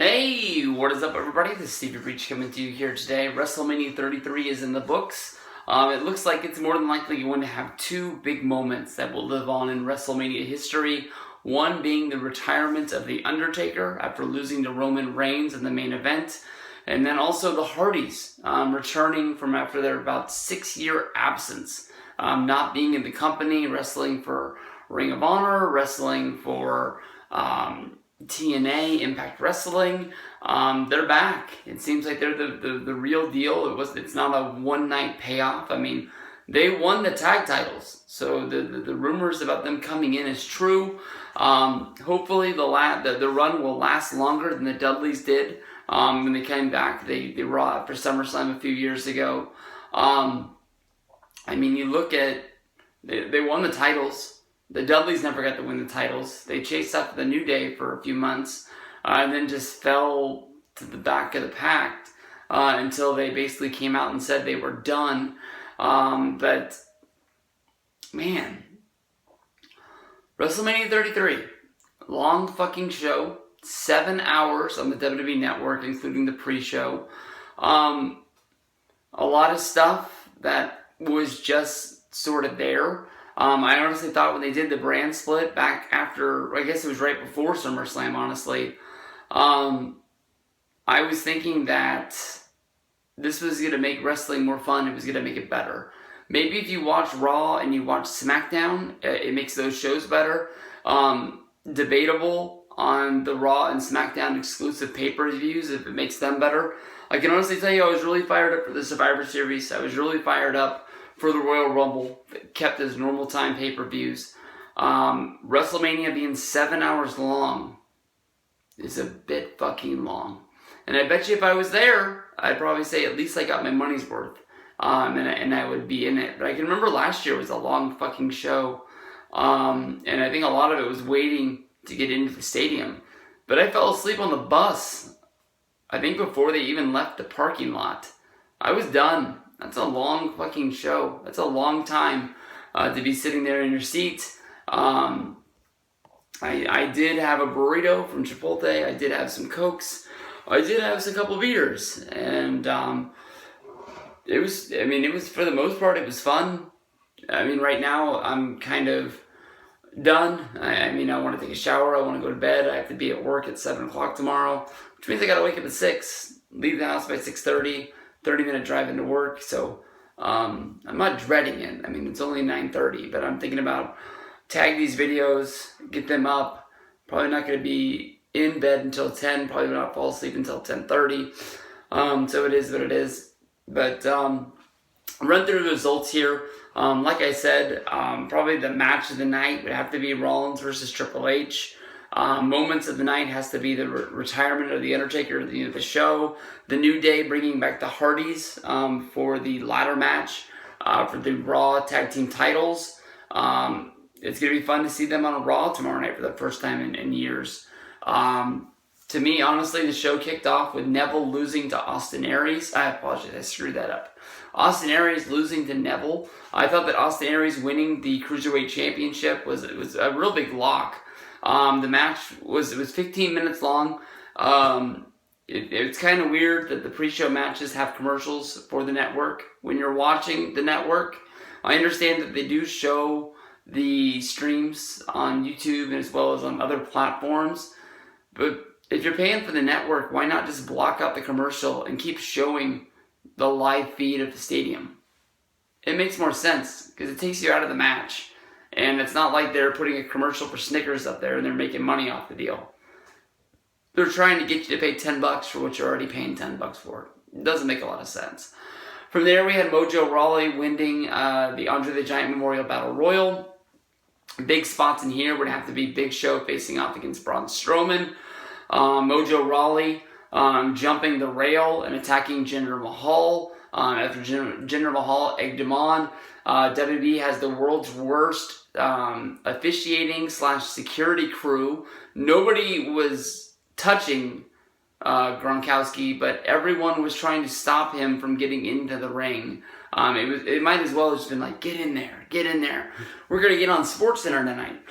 Hey, what is up everybody? This is Stevie Breach coming to you here today. WrestleMania 33 is in the books. It looks like it's more than likely going to have two big moments that will live on in WrestleMania history. One being the retirement of The Undertaker after losing to Roman Reigns in the main event. And then also the Hardys returning from after their about 6-year absence. Not being in the company, wrestling for Ring of Honor, wrestling for TNA, Impact Wrestling. They're back. It seems like they're the real deal. It's not a one-night payoff. I mean, they won the tag titles, so the rumors about them coming in is true. Hopefully the run will last longer than the Dudleys did when they came back. They were after SummerSlam a few years ago. I mean, you look at they won the titles. The Dudleys never got to win the titles. They chased after the New Day for a few months and then just fell to the back of the pack until they basically came out and said they were done. But, man, WrestleMania 33, long fucking show, 7 hours on the WWE Network, including the pre-show. A lot of stuff that was just sort of there. I honestly thought when they did the brand split back after, I guess it was right before SummerSlam, honestly, I was thinking that this was going to make wrestling more fun. It was going to make it better. Maybe if you watch Raw and you watch SmackDown, it makes those shows better. Debatable on the Raw and SmackDown exclusive pay-per-views if it makes them better. I can honestly tell you I was really fired up for the Survivor Series. I was really fired up for the Royal Rumble, kept as normal time pay-per-views. WrestleMania being 7 hours long is a bit fucking long. And I bet you if I was there, I'd probably say at least I got my money's worth. And I would be in it. But I can remember last year was a long fucking show. And I think a lot of it was waiting to get into the stadium. But I fell asleep on the bus, I think before they even left the parking lot. I was done. That's a long fucking show. That's a long time to be sitting there in your seat. I did have a burrito from Chipotle. I did have some Cokes. I did have a couple beers. And it was, for the most part, it was fun. I mean, right now, I'm kind of done. I want to take a shower. I want to go to bed. I have to be at work at 7 o'clock tomorrow, which means I got to wake up at 6, leave the house by 6:30. 30-minute drive into work, so I'm not dreading it. I mean, it's only 9:30, but I'm thinking about tag these videos, get them up. Probably not going to be in bed until 10, probably not fall asleep until 10:30. So it is what it is. But run through the results here. Like I said, probably the match of the night would have to be Rollins versus Triple H. Moments of the night has to be the retirement of The Undertaker at the end of the show. The New Day bringing back the Hardys for the ladder match for the Raw Tag Team titles. It's going to be fun to see them on a Raw tomorrow night for the first time in years. To me, honestly, the show kicked off with Neville losing to Austin Aries. I apologize, I screwed that up. Austin Aries losing to Neville. I thought that Austin Aries winning the Cruiserweight Championship was a real big lock. The match was 15 minutes long. It's kind of weird that the pre-show matches have commercials for the network when you're watching the network. I understand that they do show the streams on YouTube as well as on other platforms, but if you're paying for the network, why not just block out the commercial and keep showing the live feed of the stadium? It makes more sense because it takes you out of the match. And it's not like they're putting a commercial for Snickers up there and they're making money off the deal. They're trying to get you to pay $10 for what you're already paying $10 for. It doesn't make a lot of sense. From there, we had Mojo Rawley winning the Andre the Giant Memorial Battle Royal. Big spots in here would have to be Big Show facing off against Braun Strowman. Mojo Rawley jumping the rail and attacking Jinder Mahal. After Jinder Mahal egged him on. WWE has the world's worst officiating / security crew. Nobody was touching Gronkowski, but everyone was trying to stop him from getting into the ring. It might as well have just been like, get in there. We're going to get on SportsCenter tonight.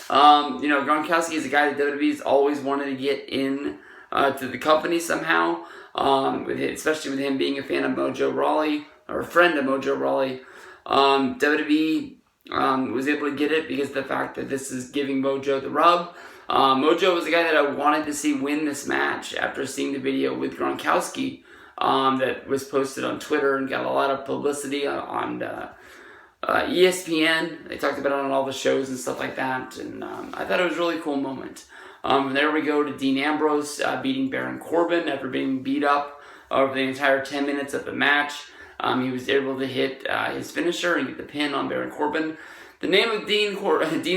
Gronkowski is a guy that WWE's always wanted to get in to the company somehow, especially with him being a fan of Mojo Rawley, or a friend of Mojo Rawley. WWE was able to get it because of the fact that this is giving Mojo the rub. Mojo was the guy that I wanted to see win this match after seeing the video with Gronkowski that was posted on Twitter and got a lot of publicity on ESPN. They talked about it on all the shows and stuff like that, and I thought it was a really cool moment. There we go to Dean Ambrose beating Baron Corbin after being beat up over the entire 10 minutes of the match. He was able to hit his finisher and get the pin on Baron Corbin. The name of Dean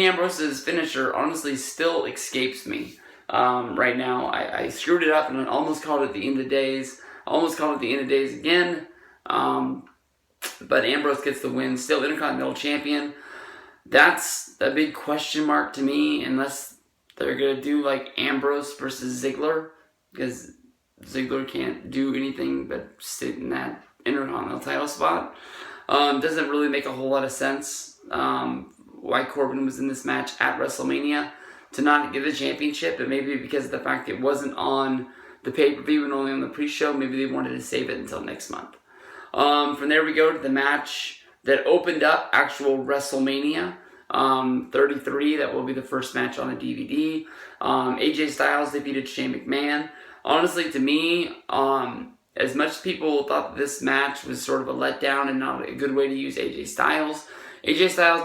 Ambrose's finisher honestly still escapes me right now. I screwed it up and I almost called it the End of Days. Almost called it the End of Days again. But Ambrose gets the win. Still Intercontinental Champion. That's a big question mark to me, unless they're going to do like Ambrose versus Ziggler, because Ziggler can't do anything but sit in that Intercontinental title spot. Doesn't really make a whole lot of sense why Corbin was in this match at WrestleMania to not get the championship, but maybe because of the fact it wasn't on the pay-per-view and only on the pre-show, maybe they wanted to save it until next month. From there we go to the match that opened up actual WrestleMania 33. That will be the first match on the DVD. AJ Styles defeated Shane McMahon. Honestly, to me, as much as people thought that this match was sort of a letdown and not a good way to use AJ Styles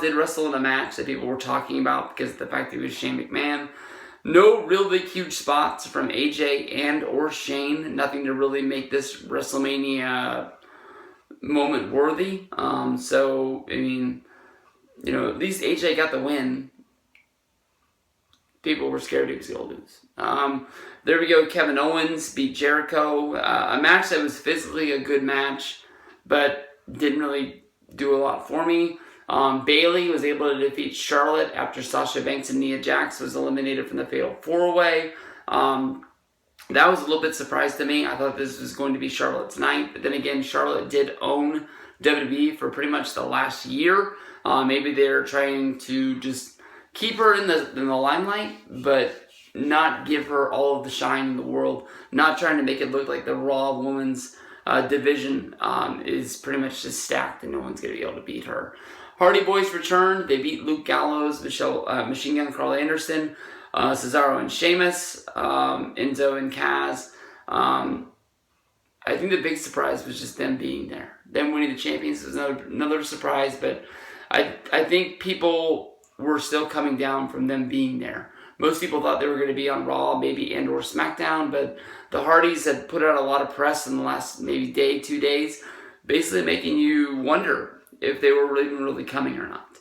did wrestle in a match that people were talking about because of the fact that he was Shane McMahon. No real big huge spots from AJ and or Shane. Nothing to really make this WrestleMania moment worthy. So, I mean, at least AJ got the win. People were scared he was going to lose. There we go. Kevin Owens beat Jericho. A match that was physically a good match, but didn't really do a lot for me. Bayley was able to defeat Charlotte after Sasha Banks and Nia Jax was eliminated from the Fatal 4-Way. That was a little bit surprised to me. I thought this was going to be Charlotte's night, but then again, Charlotte did own WWE for pretty much the last year. Maybe they're trying to just keep her in the limelight, but not give her all of the shine in the world. Not trying to make it look like the Raw Women's division is pretty much just stacked and no one's going to be able to beat her. Hardy Boys returned. They beat Luke Gallows, Machine Gun Carl Anderson, Cesaro and Sheamus, Enzo and Kaz. I think the big surprise was just them being there. Them winning the champions was another surprise, but I think people were still coming down from them being there. Most people thought they were going to be on Raw, maybe and or SmackDown, but the Hardys had put out a lot of press in the last maybe day, 2 days, basically making you wonder if they were even really coming or not.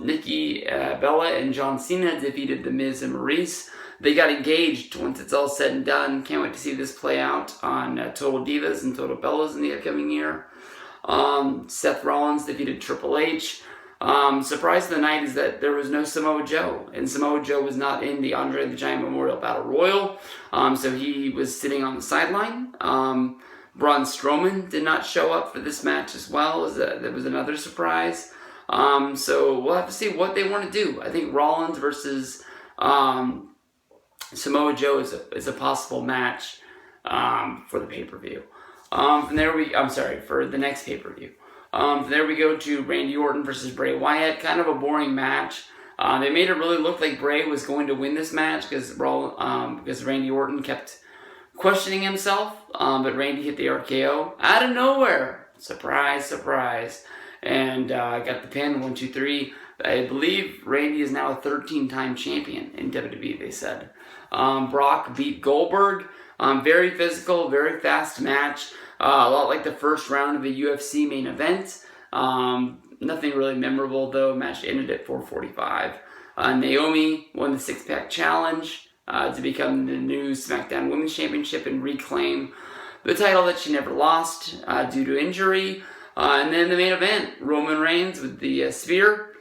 Nikki Bella and John Cena defeated The Miz and Maryse. They got engaged once it's all said and done. Can't wait to see this play out on Total Divas and Total Bellas in the upcoming year. Seth Rollins defeated Triple H. Surprise of the night is that there was no Samoa Joe, and Samoa Joe was not in the Andre the Giant Memorial Battle Royal, so he was sitting on the sideline. Braun Strowman did not show up for this match as well. That was another surprise. So we'll have to see what they want to do. I think Rollins versus Samoa Joe is a possible match for the pay-per-view. For the next pay-per-view. There we go to Randy Orton versus Bray Wyatt. Kind of a boring match. They made it really look like Bray was going to win this match because Randy Orton kept questioning himself, but Randy hit the RKO out of nowhere. Surprise, surprise. And got the pin, 1, 2, 3. I believe Randy is now a 13-time champion in WWE, they said. Brock beat Goldberg. Very physical, very fast match. A lot like the first round of the UFC main event. Nothing really memorable, though. Match ended at 4:45. Naomi won the six-pack challenge to become the new SmackDown Women's Championship and reclaim the title that she never lost due to injury. And then the main event, Roman Reigns with the spear,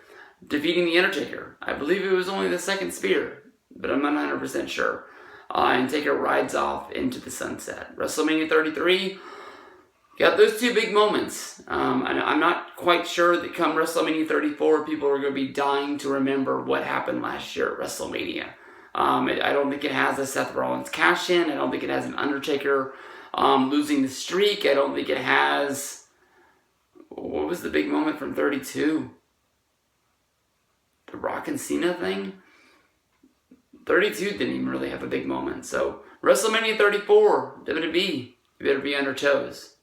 defeating The Undertaker. I believe it was only the second spear, but I'm not 100% sure. And Taker rides off into the sunset. WrestleMania 33, Got those two big moments. I'm not quite sure that come WrestleMania 34, people are going to be dying to remember what happened last year at WrestleMania. I don't think it has a Seth Rollins cash-in. I don't think it has an Undertaker losing the streak. I don't think it has... What was the big moment from 32? The Rock and Cena thing? 32 didn't even really have a big moment. So, WrestleMania 34, WWE, you better be on your toes.